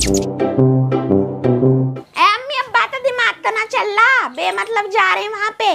अब बात दिमाग तो ना चल रहा, बेमतलब जा रहे वहाँ पे।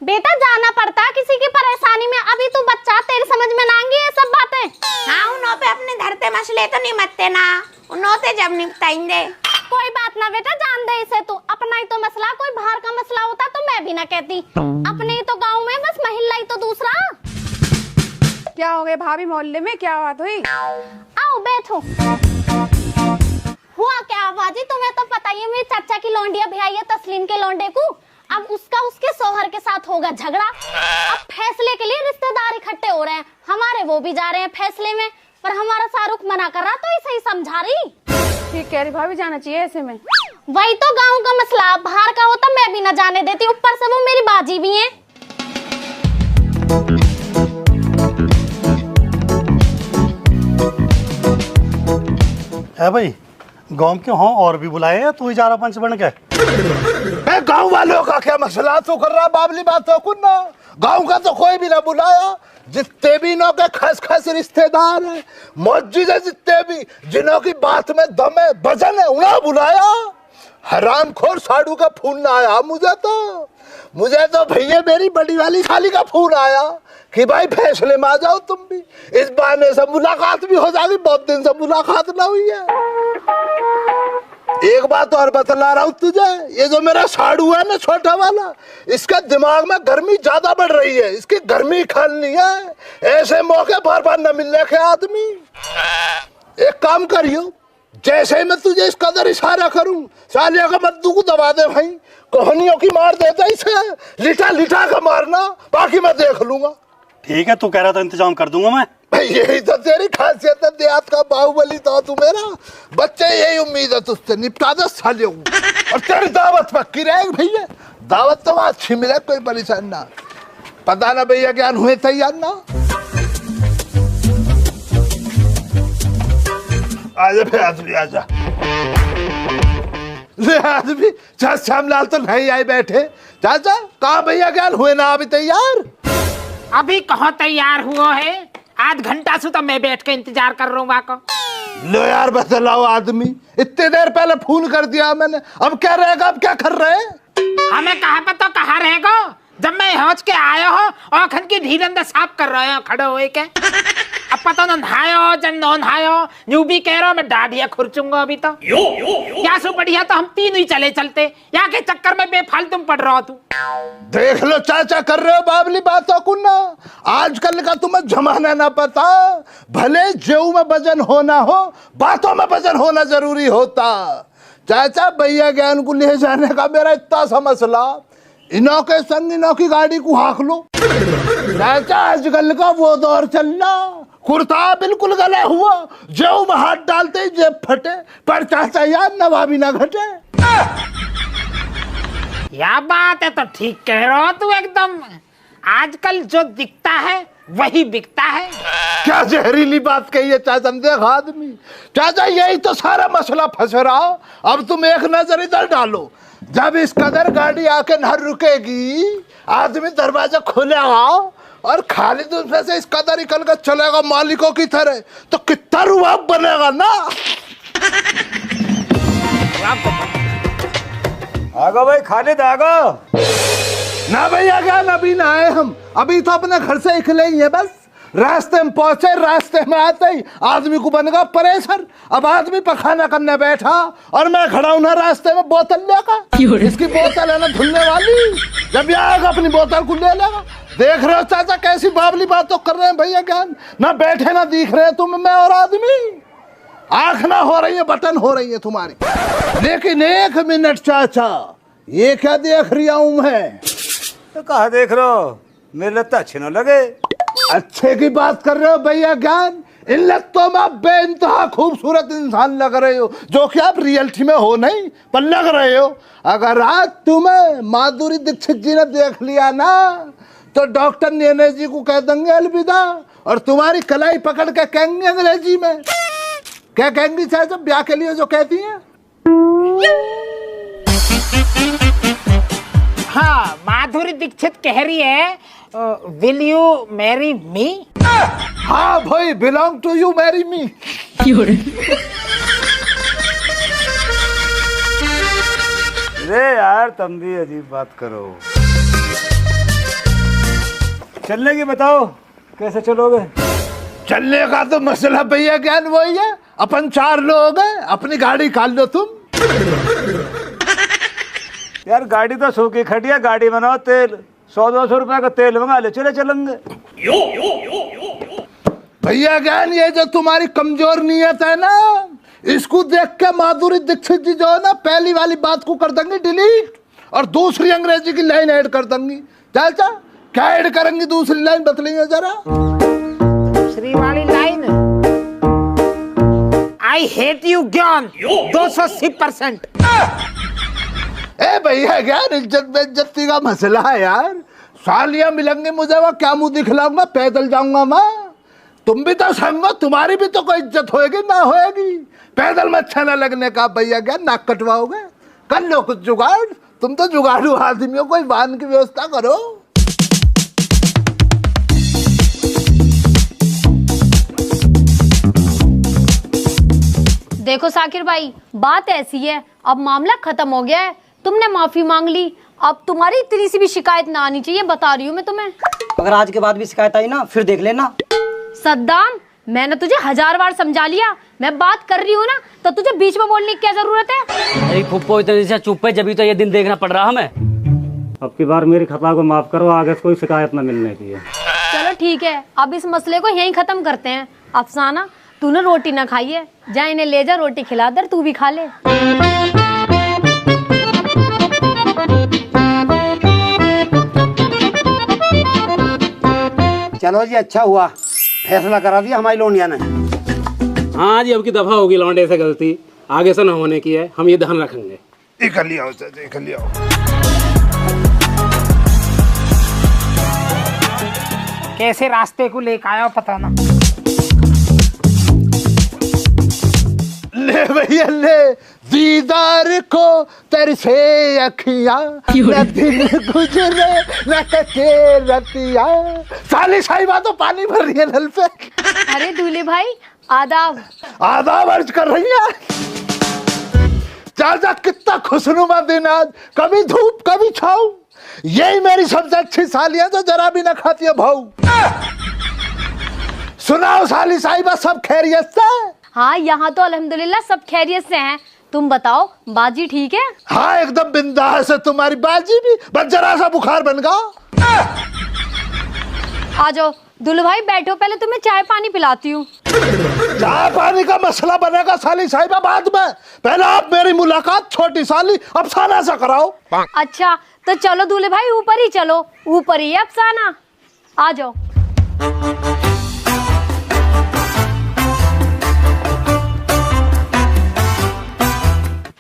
बेटा जाना पड़ता किसी की परेशानी में, अभी तू बच्चा, तेरी समझ में ना आएंगी ये सब बातें। हाँ उन्हों पे अपने धरते मसले तो निपटते ना, उन्हों से जब निपटाएंगे। कोई बात ना बेटा, जान दे इसे तू, अपना ही तो मसला, कोई बाहर का मसला होता तो मैं भी ना कहती। अपने ही तो गाँव में बस महिला ही तो दूसरा। क्या हो गए भाभी, मोहल्ले में क्या बात हुई? आओ बैठो। हुआ क्या बाजी, तुम्हें तो पता ही है, मेरी चाचा की लौंडिया भी आई है तस्लीम के लौंडे को। अब उसका उसके शौहर के साथ होगा झगड़ा। अब फैसले के लिए रिश्तेदार इकट्ठे हो रहे हैं, हमारे वो भी जा रहे हैं फैसले में, पर हमारा शाहरुख मना कर रहा तो इसे ही समझा रही। ठीक कह रही भाभी, जाना चाहिए ऐसे में। वही तो गाँव का मसला, बाहर का होता मैं भी ना जाने देती, ऊपर से वो मेरी बाजी भी है। है भाई, गांव के हों और भी बुलाए हैं, तू ही जा रहा पंच बन के? गांव वालों का क्या मसला तो कर रहा, बाबली बात हो कुछ ना। गांव का तो कोई भी ना बुलाया, जितने भी इनों के खस खस रिश्तेदार हैं, मौजूद है जितने भी, जिन्हों की बात में दम है, वजन है, उन्हें बुलाया। हरामखोर साड़ू का फोन ना आया मुझे तो भैया मेरी बड़ी वाली खाली का फोन आया कि भाई फैसले में आ जाओ तुम भी, इस बहाने से मुलाकात भी हो जाएगी, बहुत दिन से मुलाकात ना हुई है। एक बात और बतला रहा हूँ तुझे, ये जो मेरा साड़ू है ना छोटा वाला, इसका दिमाग में गर्मी ज्यादा बढ़ रही है, इसकी गर्मी खानी है, ऐसे मौके बार बार न मिलने के आदमी। एक काम करियो, जैसे ही मैं तुझे इस कदर इशारा करूं, सालिया का मद्दू को दबा दे भाई, कोहनियों की मार देता इसे, लिटा लिटा का मारना, बाकी मैं देख लूंगा। ठीक है, तू कह रहा था इंतजाम कर दूंगा मैं। यही तो तेरी खासियत है, देहात का बाहुबली तो तू मेरा। बच्चे यही उम्मीद है तुझसे, निपटा दे सालियों को, और तेरी दावत पक्की रहेगी भैया, दावत तो अच्छी मिले, कोई परेशान ना। पता ना भैया ज्ञान हुए तैयार ना। आजा फिर आदमी आजा, आदमी श्यामलाल तो नहीं आए बैठे। चाचा कहा भैया ज्ञान हुए ना अभी तैयार? अभी कहाँ तैयार हुआ है, आध घंटा से तो मैं बैठ के इंतजार कर रहा हूँ वहाँ को। लो यार बतलाओ आदमी, इतने देर पहले फोन कर दिया मैंने, अब क्या रहेगा, अब क्या कर रहे हैं? हमें कहाँ पे तो कहाँ रहेगा, जब मैं होच के आया हो औखन की ढील अंदर साफ कर रहे हो खड़े हुए के। अब पता न नहायो जन नहायो, न्यू भी कह रहा मैं डाढ़िया खुरचूंगा अभी तो। या सो बढ़िया तो हम तीनों ही चले चलते, यहाँ के चक्कर में बेफालतू पड़ रहा तू। देख लो चाचा कर रहे हो बाबली बातों को ना, आजकल का तुम्हें जमाना ना पता, भले जेऊ में वजन होना हो, बातों में वजन होना जरूरी होता। चाचा भैया ज्ञान को ले जाने का मेरा इतना सा मसला, इनों के संग इनों की गाड़ी को हाँक लो। चाचा आजकल का वो दौर चलना, कुर्ता बिल्कुल गला हुआ, जेऊ में हाथ डालते ही जेब फटे, पर चाचा यार नवाबी ना घटे। या बात है तो ठीक कह रहा हो तू एकदम, आजकल जो दिखता है वही बिकता है। क्या जहरीली बात कही है चाचा, देख आदमी, चाचा यही तो सारा मसला फंस रहा। अब तुम एक नजर इधर डालो, जब इस कदर गाड़ी आके न रुकेगी, आदमी दरवाजा खोलेगा और खाली दूसरे से इस कदर निकल कर चलेगा मालिकों की तरह, तो कितना रुआब बनेगा ना। आगो भाई खालिद आगो। ना भैया क्या, अभी ना आए हम, अभी तो अपने घर से निकले ही है बस। रास्ते में पहुंचे, रास्ते में आते ही आदमी को बन गया परेशान। अब आदमी पखाना करने बैठा और मैं खड़ा हूं ना रास्ते में बोतल लेकर, इसकी बोतल है ना धुलने वाली, जब आएगा अपनी बोतल को ले लेगा। देख रहे हो चाचा कैसी बाबली बातों कर रहे हैं भैया ज्ञान, ना बैठे ना दिख रहे तुम मैं और आदमी, आंख ना हो रही है बटन हो रही है तुम्हारी। लेकिन एक मिनट चाचा, ये क्या देख रही हूं मैं? तो कहा देख रहे हो, मेरे लगता अच्छे न लगे। अच्छे की बात कर रहे हो भैया ज्ञान, इन लत्तों में बेइंतहा खूबसूरत इंसान लग रहे हो, जो कि आप रियलिटी में हो नहीं पर लग रहे हो। अगर आज तुम्हें माधुरी दीक्षित जी ने देख लिया ना, तो डॉक्टर नेने जी को कह देंगे अलविदा, और तुम्हारी कलाई पकड़ के कहेंगे अंग्रेजी में, क्या कहेंगी चाहे जब ब्याह के लिए जो कहती हैं? हाँ माधुरी दीक्षित कह रही है विल यू मैरी मी। हाँ भाई, belong to you marry me. अरे यार तुम भी अजीब बात करो। चलने की बताओ, कैसे चलोगे? चलने का तो मसला भैया ज्ञान वही है, अपन 4 लोग हैं, अपनी गाड़ी काट लो तुम। यार गाड़ी तो सूखी खटिया, गाड़ी बनाओ, तेल 100-200 रुपए का तेल मंगा ले, चले चलेंगे। भैया ज्ञान ये जो तुम्हारी कमजोर नीयत है ना, इसको देख के माधुरी दीक्षित जी जो है ना, पहली वाली बात को कर देंगे डिलीट और दूसरी अंग्रेजी की लाइन ऐड कर देंगी। चाचा क्या ऐड करेंगी? दूसरी लाइन बतलाइए जरा। दूसरी वाली लाइन, आई हेट यू ज्ञान 280%। ए भैया ज्ञान इज्जत बेइज्जती का मसला है यार। सालियां मिलेंगे मुझे, वो क्या मुंह दिखलाऊंगा, पैदल जाऊंगा मैं। तुम भी तो संग हो, तुम्हारी भी तो कोई इज्जत होएगी ना होएगी। पैदल में अच्छा न लगने का भैया ज्ञान, नाक कटवाओगे? कर लो कुछ जुगाड़, तुम तो जुगाड़ू आदमी हो, कोई वाहन की व्यवस्था करो। देखो साकिर भाई, बात ऐसी है, अब मामला खत्म हो गया है, तुमने माफी मांग ली, अब तुम्हारी इतनी सी भी शिकायत ना आनी चाहिए, बता रही हूँ मैं तुम्हें। अगर आज के बाद भी शिकायत आई ना, फिर देख लेना। सद्दाम, मैंने तुझे 1000 बार समझा लिया, मैं बात कर रही हूँ ना, तो तुझे बीच में बोलने की क्या जरूरत है? अरे फुप्पो इतने से चुप है, जब तो ये दिन देखना पड़ रहा हमें। अब की बार मेरी खता को माफ करो, आगे से कोई शिकायत न मिलने की है। चलो ठीक है, अब इस मसले को यहीं खत्म करते हैं। अफसाना, तूने रोटी ना खाई है, जा इन्हें ले जा, रोटी खिला दे, तू भी खा ले। चलो जी, अच्छा हुआ फैसला करा दिया हमारी लोनिया ने। हाँ जी, अब की दफा होगी लौंडे से गलती, आगे से न होने की है, हम ये ध्यान रखेंगे। निकल लिया निकल लिया। कैसे रास्ते को लेकर आया पता ना। ले भैया ले, दीदार को तेरे से अखियां, न दिन गुजरे न कटे रतिया। साली साहिबा तो पानी भर रही है नल पे। अरे दूल्हे भाई, आदाब। आदाब अर्ज कर रही है। चाचा कितना खुशनुमा दिन आज, कभी धूप कभी छाऊ। यही मेरी सबसे अच्छी साली है जो जरा भी ना खाती है भाऊ। सुनाओ साली साहिबा, सब खैरियत से? हाँ, यहाँ तो अल्हम्दुलिल्लाह सब खैरियत से हैं। तुम बताओ, बाजी ठीक है? हाँ एकदम बिंदास है तुम्हारी बाजी भी, बस जरा सा बुखार बन गया। आ जाओ दुल्हन भाई, बैठो, पहले तुम्हें चाय पानी पिलाती हूँ। चाय पानी का मसला बनेगा साली साहिबा बाद में, पहले आप मेरी मुलाकात छोटी साली अफसाना से कराओ। अच्छा तो चलो दूल्हे भाई, ऊपर ही चलो, ऊपर ही है अफसाना, आ जाओ।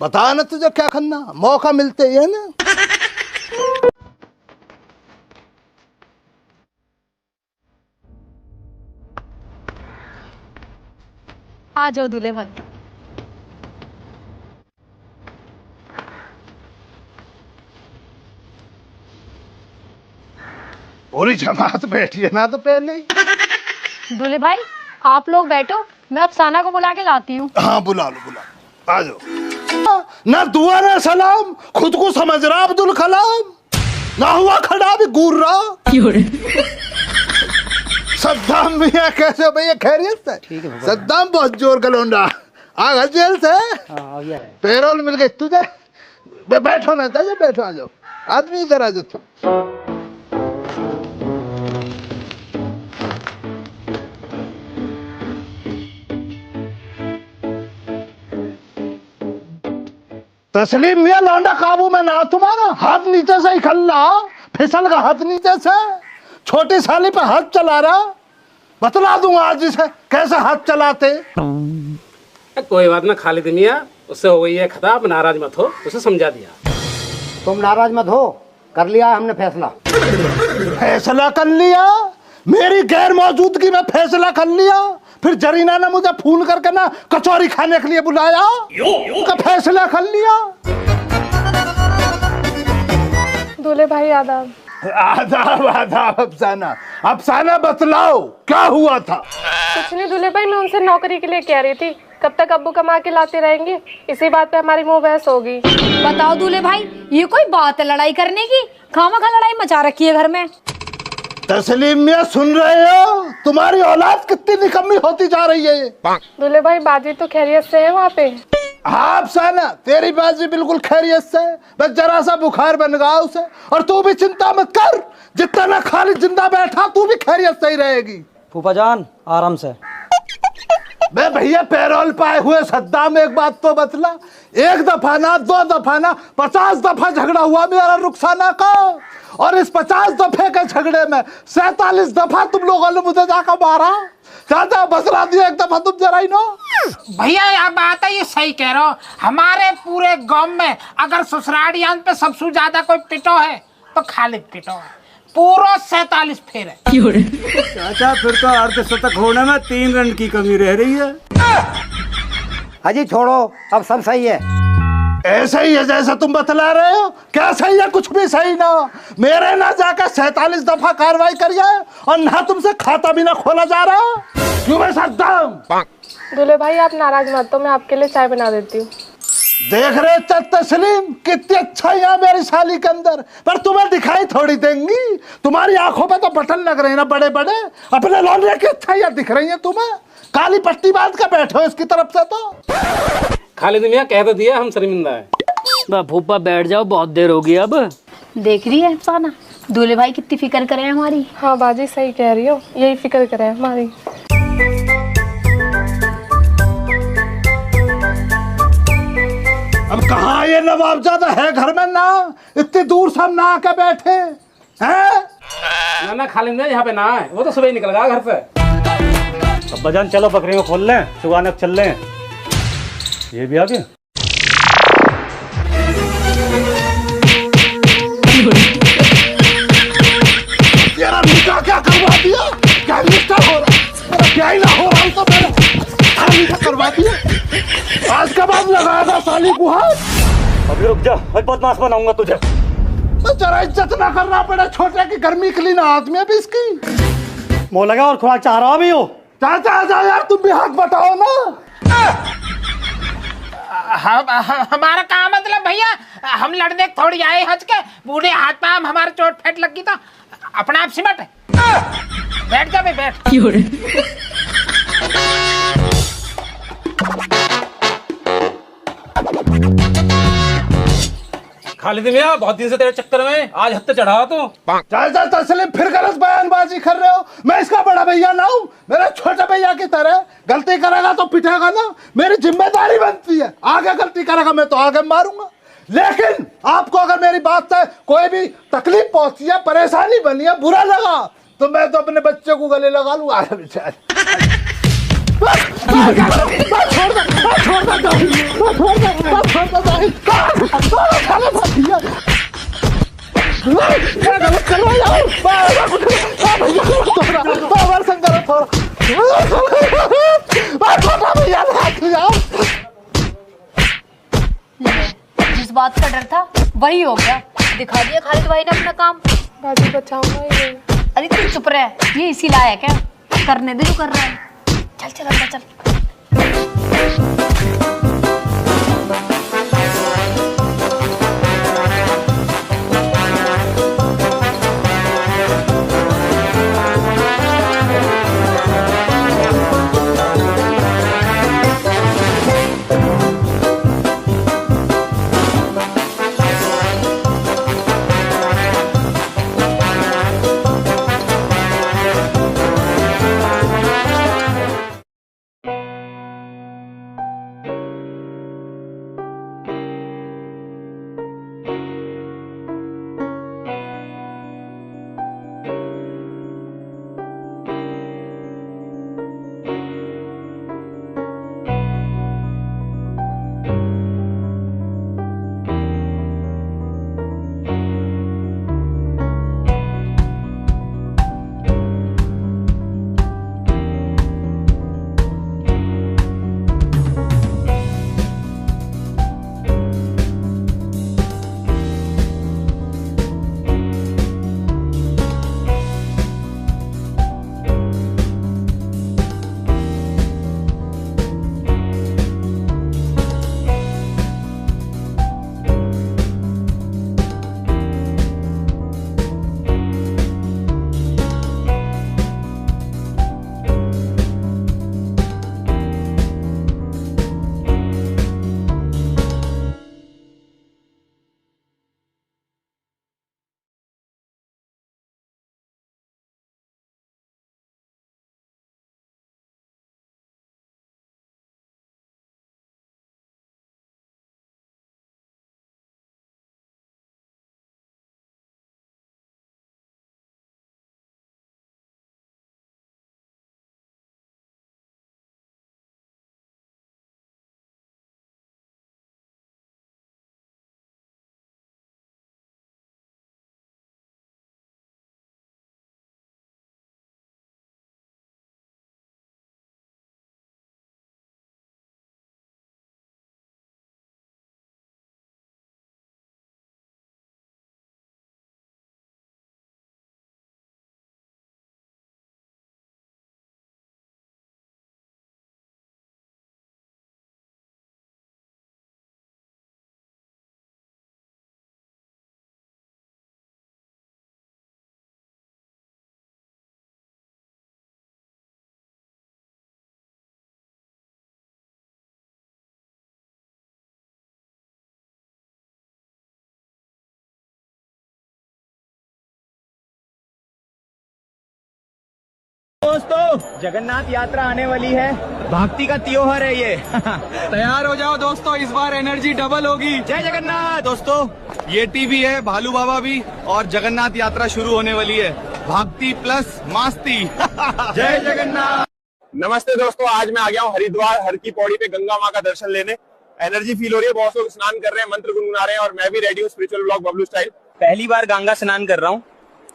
बता ना तुझे क्या करना, मौका मिलते ही है ना। आ जाओ दूल्हे भाई। पूरी जमात बैठी है ना तो पहले ही। दूल्हे भाई आप लोग बैठो, मैं अफसाना को बुला के लाती हूँ। हाँ बुला लो बुला लो, आ जाओ। ना दुआ ना सलाम, खुद को समझ रहा अब्दुल कलाम, ना हुआ खड़ा भी घूर रहा। सद्दाम भैया कैसे भैया, खैरियत से? सद्दाम बहुत जोर का लौंडा आ गया जेल से, पैरोल मिल गई तुझे। बैठो ना ताजा, बैठो, आ जाओ आदमी, इधर आ जाओ। तस्लीम मियां लौंडा काबू में ना, तुम्हारा हाथ नीचे से ही खल्ला, फिसल का हाथ नीचे से, छोटी साली पे हाथ चला रहा। बतला दूंगा आज इसे कैसे हाथ चलाते। कोई बात ना खालिद मियां, उससे हो गई है खता, आप नाराज मत हो, उसे समझा दिया। तुम नाराज मत हो, कर लिया हमने फैसला। फैसला कर लिया? मेरी गैर मौजूदगी में फैसला कर लिया? फिर जरीना ने मुझे फोन करके ना कचौरी खाने के लिए बुलाया, का फैसला कर लिया। दूल्हे भाई आदाब। आदाब आदाब। अफसाना अफसाना बतलाओ क्या हुआ था? कुछ नहीं दूल्हे भाई, मैं उनसे नौकरी के लिए कह रही थी, कब तक अब्बू कमा के लाते रहेंगे? इसी बात पे हमारी मुंह बहस होगी। बताओ दूल्हे भाई, ये कोई बात है लड़ाई करने की? खामखा लड़ाई मचा रखी है घर में। तस्लीम मियां सुन रहे हो? तुम्हारी औलाद कितनी निकम्मी होती जा रही है। दूल्हे भाई बाजी तो खैरियत से है वहाँ पे? हाँ अफसाना, तेरी बाजी बिल्कुल खैरियत से, बस जरा सा बुखार बन गया उसे। और तू भी चिंता मत कर, जितना मैं खालिद जिंदा बैठा तू भी खैरियत से ही रहेगी। फूफा जान आराम से। मैं भैया पैरोल पाए हुए सद्दाम, एक बात तो बतला, एक दफा ना 2 दफा ना 50 दफा झगड़ा हुआ मेरा रुखसाना का, और इस 50 दफे के झगड़े में 47 दफा तुम लोगों ने मुझे जाकर मारा। चाचा बसला दिया एक दफा तुम जरा ही नो। भैया यह बात है, ये सही कह रहे हो। हमारे पूरे गांव में अगर ससुरालियान पे सबसे ज्यादा कोई पिटो है तो खालिद पिटो है, पूरा 47 फेर है। चाचा फिर तो अर्धशतक होने में 3 रन की कमी रह रही है। अजी छोड़ो, अब सब सही है। ऐसा ही है जैसा तुम बतला रहे हो? क्या सही है? कुछ भी सही ना। मेरे ना जाकर 47 दफा कार्रवाई करिए, और ना तुमसे खाता भी ना खोला जा रहा। क्यों मैं सद्दाम? दूल्हे भाई आप नाराज मत, तो मैं आपके लिए चाय बना देती हूँ। देख रहे तस्लीम कितनी अच्छा यहाँ मेरी साली के अंदर, पर तुम्हें दिखाई थोड़ी देंगी। तुम्हारी आंखों पे तो बटन लग रहे हैं ना बड़े बड़े, अपने लौंडे की अच्छाइयाँ दिख रही हैं तुम्हें। काली पट्टी बांध के बैठो इसकी तरफ से। तो खालिद मियां कह तो दिया हम शर्मिंदा है। फूफा बैठ जाओ, बहुत देर होगी अब। देख रही है अफसाना, दूल्हे भाई कितनी फिक्र करे हैं हमारी। हाँ बाजी सही कह रही हो, यही फिक्र करे हमारी। अब कहाँ ये नवाबजादा है घर में ना, इतनी दूर से हम ना आके बैठे हैं। ना खालिद मियां यहाँ पे ना है, वो तो सुबह ही निकल गया घर से। अब्बा जान चलो बकरियों को खोल लें, चुगाने चल लें। ये भी आ गए। तेरा निकाह क्या करवा दिया? क्या निकाह हो रहा? मेरा क्या ही ना हो रहा तो मैंने निकाह करवा दिया। आज के बाद लगाया था साली को हाथ। अभी रुक जा, आज बदमाश बनाऊंगा तुझे। तो जरा इज्जत ना करना पड़े छोटे की गर्मी के लिए ना आदमी भी इसकी। मुँह लगा और खुराक चाह रहा भी हो। चाचा आ जाओ यार, तुम भी हाथ बटाओ ना। हमारा काम मतलब भैया, हम लड़ने थोड़ी आए हज के, बूढ़े हाथ पाम हमारे चोट फेट लगी तो अपना आप सिमट। बैठ जा भाई बैठ। खालिद मियां बहुत दिन से तेरे चक्कर में आज हत्ते चढ़ा तू। चाचा तस्लीम फिर गलत बयानबाजी कर रहे हो। मैं इसका बड़ा भैया ना हूँ, मेरे छोटे भैया की तरह। गलती करेगा तो पिटेगा ना, मेरी जिम्मेदारी बनती है। आगे गलती करेगा मैं तो आगे मारूंगा। लेकिन आपको अगर मेरी बात से कोई भी तकलीफ पहुंची है, परेशानी बनी है, बुरा लगा, तो मैं तो अपने बच्चे को गले लगा लूंगा। जिस बात का डर था वही हो गया। दिखा दिया खालिद भाई ने अपना काम। बाजी बचाऊंगा ये। अरे तू चुप रहे, ये इसी लायक है, करने दे जो कर रहा है। चल चल अंदर चल। दोस्तों जगन्नाथ यात्रा आने वाली है, भक्ति का त्योहार है ये। तैयार हो जाओ दोस्तों, इस बार एनर्जी डबल होगी। जय जगन्नाथ। दोस्तों ये टीवी है, भालू बाबा भी, और जगन्नाथ यात्रा शुरू होने वाली है, भक्ति प्लस मस्ती। जय जगन्नाथ। नमस्ते दोस्तों, आज मैं आ गया हूँ हरिद्वार, हर की पौड़ी पे गंगा माँ का दर्शन लेने। एनर्जी फील हो रही है, बहुत लोग स्नान कर रहे हैं, मंत्र गुनगुना रहे हैं, और मैं भी रेडी हूँ स्पिरिचुअल ब्लॉग बबलू स्टाइल। पहली बार गंगा स्नान कर रहा हूँ,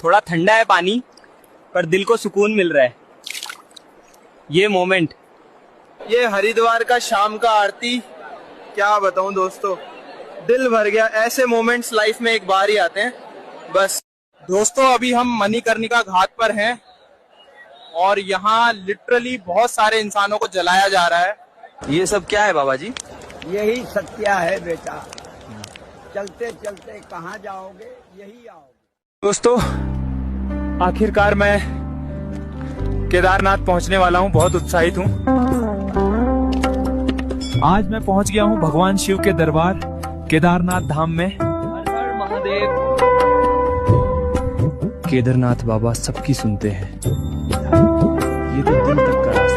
थोड़ा ठंडा है पानी पर दिल को सुकून मिल रहा है। ये मोमेंट, ये हरिद्वार का शाम का आरती, क्या बताऊं दोस्तों, दिल भर गया। ऐसे मोमेंट्स लाइफ में एक बार ही आते हैं बस। दोस्तों अभी हम मणिकर्णिका घाट पर हैं और यहाँ लिटरली बहुत सारे इंसानों को जलाया जा रहा है। ये सब क्या है बाबा जी? यही सत्या है बेटा, चलते चलते कहाँ जाओगे, यही आओगे। दोस्तों आखिरकार मैं केदारनाथ पहुंचने वाला हूं, बहुत उत्साहित हूं। आज मैं पहुंच गया हूं भगवान शिव के दरबार केदारनाथ धाम में। हर हर महादेव। केदारनाथ बाबा सबकी सुनते हैं, ये तो दिल तक का रास्ता।